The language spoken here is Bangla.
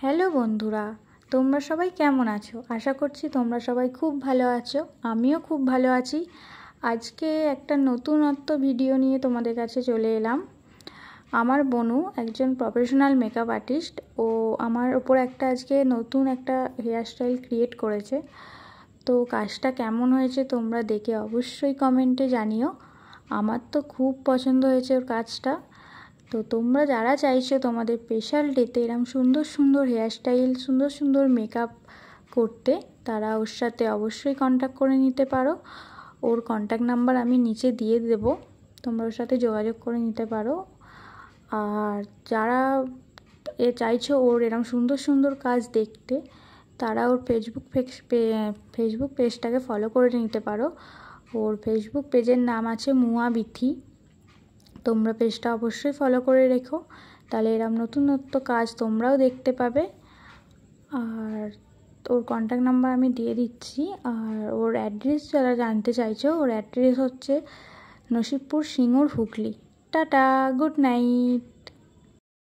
হ্যালো বন্ধুরা, তোমরা সবাই কেমন আছো? আশা করছি তোমরা সবাই খুব ভালো আছো। আমিও খুব ভালো আছি। আজকে একটা নতুনত্ব ভিডিও নিয়ে তোমাদের কাছে চলে এলাম। আমার বোনু একজন প্রফেশনাল মেকআপ আর্টিস্ট। ও আমার ওপর আজকে নতুন একটা হেয়ার স্টাইল ক্রিয়েট করেছে। তো কাজটা কেমন হয়েছে তোমরা দেখে অবশ্যই কমেন্টে জানিও। আমার তো খুব পছন্দ হয়েছে ওর কাজটা। তো তোমরা যারা চাইছো তোমাদের স্পেশাল ডেতে এরকম সুন্দর সুন্দর হেয়ার স্টাইল, সুন্দর সুন্দর মেকআপ করতে, তারা ওর সাথে অবশ্যই কন্ট্যাক্ট করে নিতে পারো। ওর কন্ট্যাক্ট নাম্বার আমি নিচে দিয়ে দেব, তোমরা ওর সাথে যোগাযোগ করে নিতে পারো। আর যারা চাইছো ওর এরকম সুন্দর সুন্দর কাজ দেখতে, তারা ওর ফেসবুক পেজটাকে ফলো করে নিতে পারো। ওর ফেসবুক পেজের নাম আছে মুয়া বিথি। তোমরা পেজটা অবশ্যই ফলো করে রেখো, তাহলে এরকম নতুনত্ব কাজ তোমরাও দেখতে পাবে। আর ওর কন্ট্যাক্ট নাম্বার আমি দিয়ে দিচ্ছি। আর ওর অ্যাড্রেস যারা জানতে চাইছো, ওর অ্যাড্রেস হচ্ছে Nasibpur, Singur, Hooghly. Tata, good night.